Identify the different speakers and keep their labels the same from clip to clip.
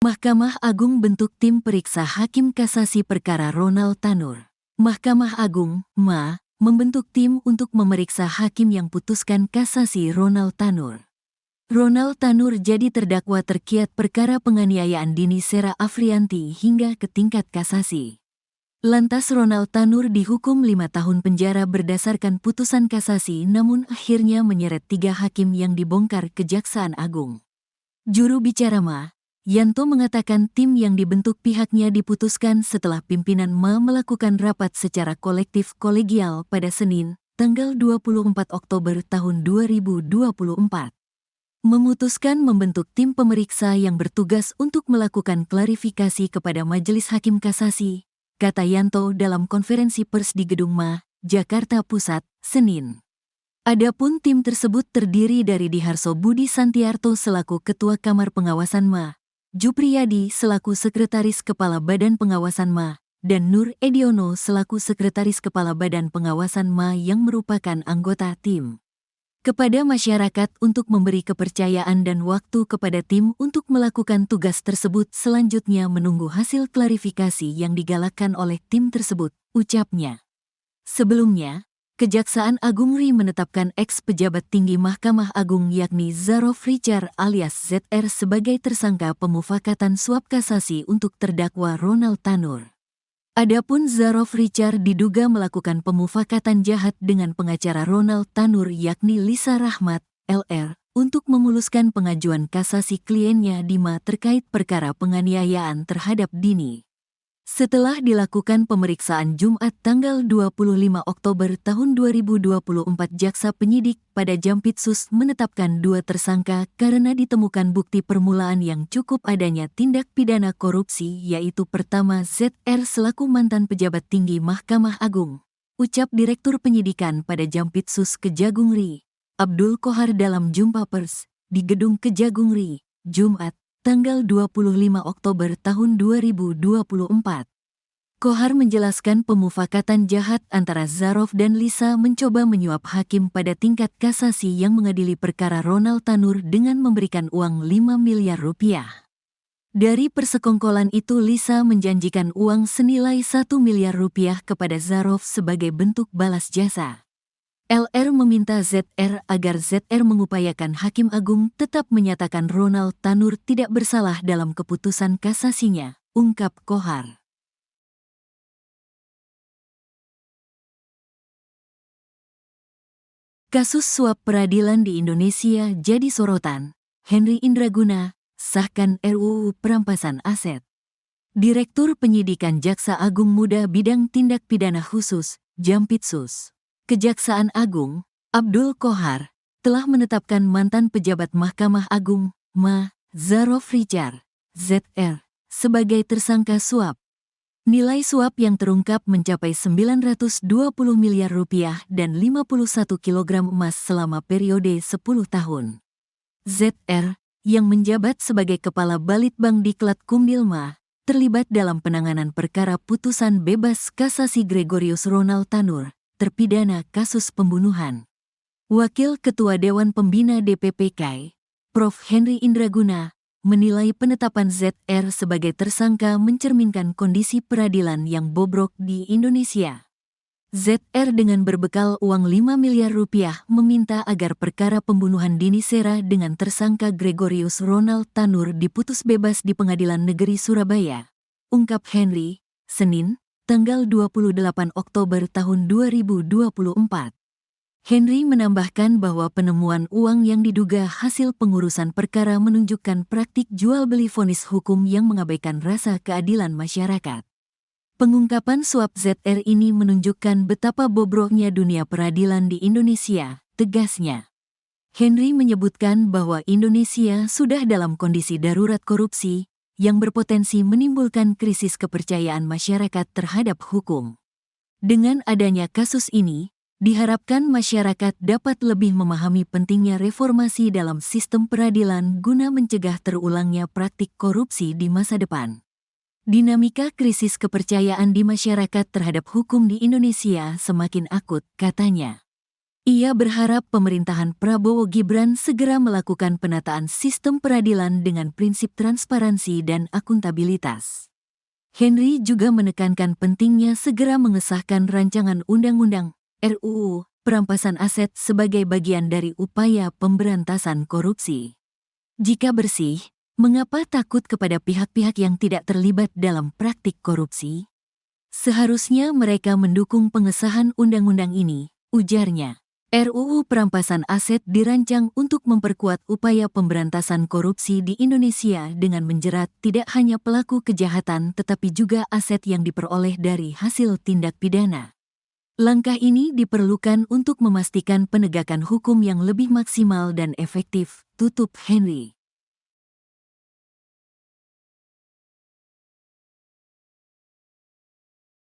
Speaker 1: Mahkamah Agung bentuk tim periksa Hakim Kasasi perkara Ronald Tanur. Mahkamah Agung, MA, membentuk tim untuk memeriksa hakim yang putuskan kasasi Ronald Tanur. Ronald Tanur jadi terdakwa terkait perkara penganiayaan Dini Sera Afrianti hingga ke tingkat kasasi. Lantas Ronald Tanur dihukum 5 tahun penjara berdasarkan putusan kasasi, namun akhirnya menyeret 3 hakim yang dibongkar Kejaksaan Agung. Juru bicara MA, Yanto, mengatakan tim yang dibentuk pihaknya diputuskan setelah pimpinan MA melakukan rapat secara kolektif kolegial pada Senin, tanggal 24 Oktober tahun 2024. Memutuskan membentuk tim pemeriksa yang bertugas untuk melakukan klarifikasi kepada Majelis Hakim Kasasi, kata Yanto dalam konferensi pers di Gedung MA, Jakarta Pusat, Senin. Adapun tim tersebut terdiri dari Diharso Budi Santiarto selaku Ketua Kamar Pengawasan MA, Jupriyadi selaku Sekretaris Kepala Badan Pengawasan MA, dan Nur Ediono selaku Sekretaris Kepala Badan Pengawasan MA yang merupakan anggota tim. Kepada masyarakat untuk memberi kepercayaan dan waktu kepada tim untuk melakukan tugas tersebut, selanjutnya menunggu hasil klarifikasi yang digalakkan oleh tim tersebut, ucapnya. Sebelumnya, Kejaksaan Agung RI menetapkan ex-pejabat tinggi Mahkamah Agung yakni Zarof Richard alias ZR sebagai tersangka pemufakatan suap kasasi untuk terdakwa Ronald Tanur. Adapun Zarof Richard diduga melakukan pemufakatan jahat dengan pengacara Ronald Tanur yakni Lisa Rahmat, LR, untuk memuluskan pengajuan kasasi kliennya di MA terkait perkara penganiayaan terhadap Dini. Setelah dilakukan pemeriksaan Jumat tanggal 25 Oktober tahun 2024, jaksa penyidik pada Jampitsus menetapkan 2 tersangka karena ditemukan bukti permulaan yang cukup adanya tindak pidana korupsi, yaitu pertama ZR selaku mantan pejabat tinggi Mahkamah Agung, ucap Direktur Penyidikan pada Jampitsus Kejagung RI, Abdul Kohar dalam jumpa pers di Gedung Kejagung RI, Jumat, tanggal 25 Oktober tahun 2024. Kohar menjelaskan pemufakatan jahat antara Zarof dan Lisa mencoba menyuap hakim pada tingkat kasasi yang mengadili perkara Ronald Tanur dengan memberikan uang 5 miliar rupiah. Dari persekongkolan itu Lisa menjanjikan uang senilai 1 miliar rupiah kepada Zarof sebagai bentuk balas jasa. LR meminta ZR agar ZR mengupayakan Hakim Agung tetap menyatakan Ronald Tanur tidak bersalah dalam keputusan kasasinya, ungkap Kohar. Kasus suap peradilan di Indonesia jadi sorotan. Henry Indraguna sahkan RUU perampasan aset. Direktur Penyidikan Jaksa Agung Muda Bidang Tindak Pidana Khusus, Jampitsus Kejaksaan Agung, Abdul Kohar, telah menetapkan mantan pejabat Mahkamah Agung, MA, Zarof Richard, ZR, sebagai tersangka suap. Nilai suap yang terungkap mencapai 920 miliar rupiah dan 51 kg emas selama periode 10 tahun. ZR, yang menjabat sebagai Kepala Balitbang Diklat Kumdilma, terlibat dalam penanganan perkara putusan bebas kasasi Gregorius Ronald Tanur, terpidana kasus pembunuhan. Wakil Ketua Dewan Pembina DPPK, Prof. Henry Indraguna, menilai penetapan ZR sebagai tersangka mencerminkan kondisi peradilan yang bobrok di Indonesia. ZR dengan berbekal uang 5 miliar rupiah meminta agar perkara pembunuhan Dini Sera dengan tersangka Gregorius Ronald Tanur diputus bebas di Pengadilan Negeri Surabaya, ungkap Henry, Senin, tanggal 28 Oktober tahun 2024. Henry menambahkan bahwa penemuan uang yang diduga hasil pengurusan perkara menunjukkan praktik jual-beli vonis hukum yang mengabaikan rasa keadilan masyarakat. Pengungkapan suap ZR ini menunjukkan betapa bobroknya dunia peradilan di Indonesia, tegasnya. Henry menyebutkan bahwa Indonesia sudah dalam kondisi darurat korupsi, yang berpotensi menimbulkan krisis kepercayaan masyarakat terhadap hukum. Dengan adanya kasus ini, diharapkan masyarakat dapat lebih memahami pentingnya reformasi dalam sistem peradilan guna mencegah terulangnya praktik korupsi di masa depan. Dinamika krisis kepercayaan di masyarakat terhadap hukum di Indonesia semakin akut, katanya. Ia berharap pemerintahan Prabowo Gibran segera melakukan penataan sistem peradilan dengan prinsip transparansi dan akuntabilitas. Henry juga menekankan pentingnya segera mengesahkan rancangan undang-undang RUU perampasan aset sebagai bagian dari upaya pemberantasan korupsi. Jika bersih, mengapa takut kepada pihak-pihak yang tidak terlibat dalam praktik korupsi? Seharusnya mereka mendukung pengesahan undang-undang ini, ujarnya. RUU perampasan aset dirancang untuk memperkuat upaya pemberantasan korupsi di Indonesia dengan menjerat tidak hanya pelaku kejahatan tetapi juga aset yang diperoleh dari hasil tindak pidana. Langkah ini diperlukan untuk memastikan penegakan hukum yang lebih maksimal dan efektif, tutup Henry.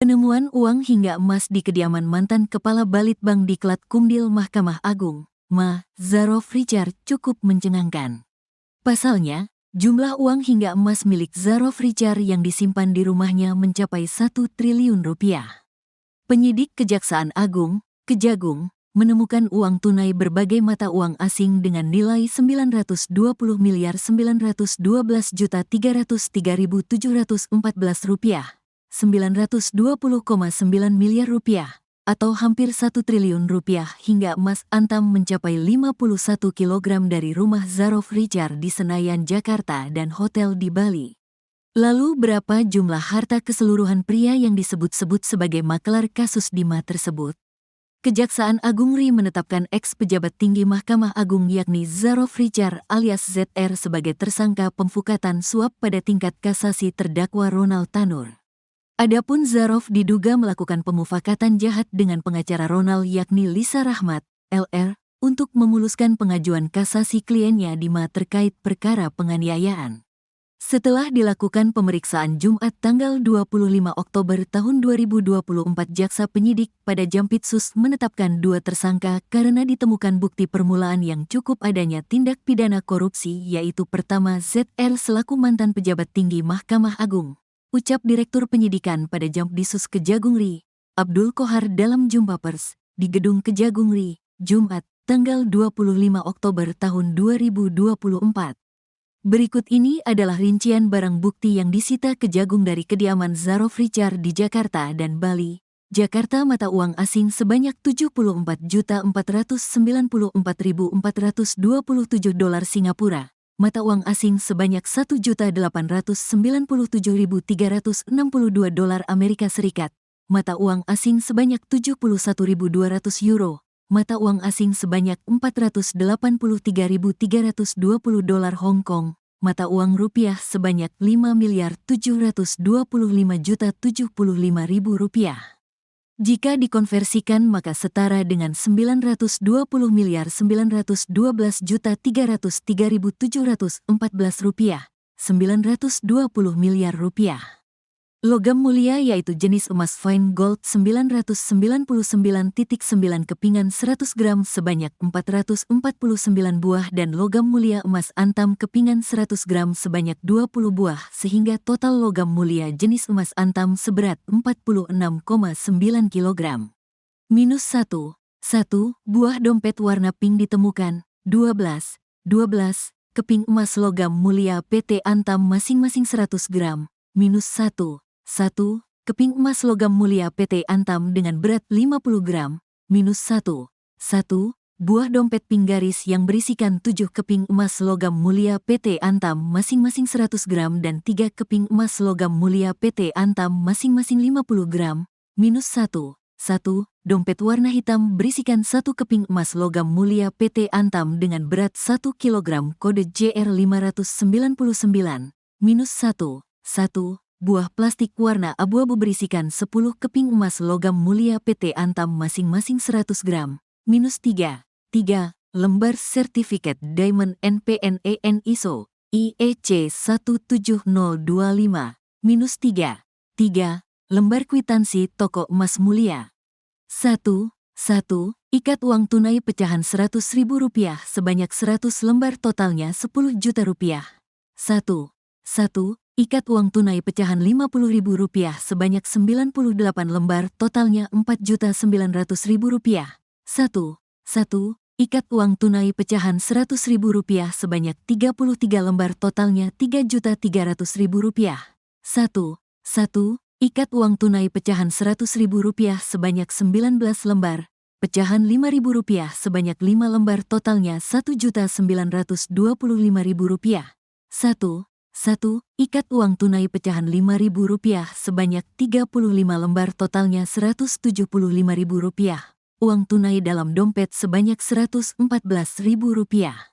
Speaker 1: Penemuan uang hingga emas di kediaman mantan Kepala Balitbang Diklat Kumdil Mahkamah Agung, Ma. Zarof Richard cukup mencengangkan. Pasalnya, jumlah uang hingga emas milik Zarof Richard yang disimpan di rumahnya mencapai 1 triliun rupiah. Penyidik Kejaksaan Agung, Kejagung, menemukan uang tunai berbagai mata uang asing dengan nilai 920.912.303.714 rupiah. 920,9 miliar rupiah, atau hampir 1 triliun rupiah hingga emas antam mencapai 51 kilogram dari rumah Zarof Richard di Senayan, Jakarta dan hotel di Bali. Lalu berapa jumlah harta keseluruhan pria yang disebut-sebut sebagai makelar kasus Dima tersebut? Kejaksaan Agung RI menetapkan ex-pejabat tinggi Mahkamah Agung yakni Zarof Richard alias ZR sebagai tersangka pemfukatan suap pada tingkat kasasi terdakwa Ronald Tanur. Adapun Zarof diduga melakukan pemufakatan jahat dengan pengacara Ronald yakni Lisa Rahmat, LR, untuk memuluskan pengajuan kasasi kliennya Dima terkait perkara penganiayaan. Setelah dilakukan pemeriksaan Jumat tanggal 25 Oktober tahun 2024, jaksa penyidik pada Jampitsus menetapkan 2 tersangka karena ditemukan bukti permulaan yang cukup adanya tindak pidana korupsi, yaitu pertama ZR selaku mantan pejabat tinggi Mahkamah Agung. Ucap Direktur Penyidikan pada Jampitsus Kejagung RI, Abdul Kohar dalam jumpa pers di Gedung Kejagung RI, Jumat, tanggal 25 Oktober tahun 2024. Berikut ini adalah rincian barang bukti yang disita Kejagung dari kediaman Zarof Richard di Jakarta dan Bali. Jakarta, mata uang asing sebanyak 74.494.427 dolar Singapura. Mata uang asing sebanyak 1.897.362 dolar Amerika Serikat, mata uang asing sebanyak 71.200 euro, mata uang asing sebanyak 483.320 dolar Hong Kong, mata uang rupiah sebanyak 5.725.075.000 rupiah. Jika dikonversikan maka setara dengan 920.912.303.714 rupiah, 920 miliar rupiah. Logam mulia yaitu jenis emas fine gold 999.9 kepingan 100 gram sebanyak 449 buah dan logam mulia emas antam kepingan 100 gram sebanyak 20 buah sehingga total logam mulia jenis emas antam seberat 46,9 kg. Minus 1. 1 buah dompet warna pink ditemukan, 12 keping emas logam mulia PT Antam masing-masing 100 gram, minus 1 keping emas logam mulia PT Antam dengan berat 50 gram, minus 1 buah dompet pink garis yang berisikan 7 keping emas logam mulia PT Antam masing-masing 100 gram dan 3 keping emas logam mulia PT Antam masing-masing 50 gram, minus 1 dompet warna hitam berisikan 1 keping emas logam mulia PT Antam dengan berat 1 kg kode JR 599, minus 1 buah plastik warna abu-abu berisikan 10 keping emas logam mulia PT Antam masing-masing 100 gram, minus 3 lembar sertifikat Diamond NPNEN ISO IEC 17025, minus 3 lembar kwitansi toko emas mulia. 1 ikat uang tunai pecahan Rp100.000 sebanyak 100 lembar totalnya 10 juta rupiah. 1 ikat uang tunai pecahan Rp50.000 sebanyak 98 lembar totalnya Rp4.900.000. 1 1. Ikat uang tunai pecahan Rp100.000 sebanyak 33 lembar totalnya Rp3.300.000. 1. 1. Ikat uang tunai pecahan Rp100.000 sebanyak 19 lembar, pecahan Rp5.000 sebanyak 5 lembar totalnya Rp1.925.000. 1. 1. Ikat uang tunai pecahan Rp5.000 sebanyak 35 lembar totalnya Rp175.000. Uang tunai dalam dompet sebanyak Rp114.000.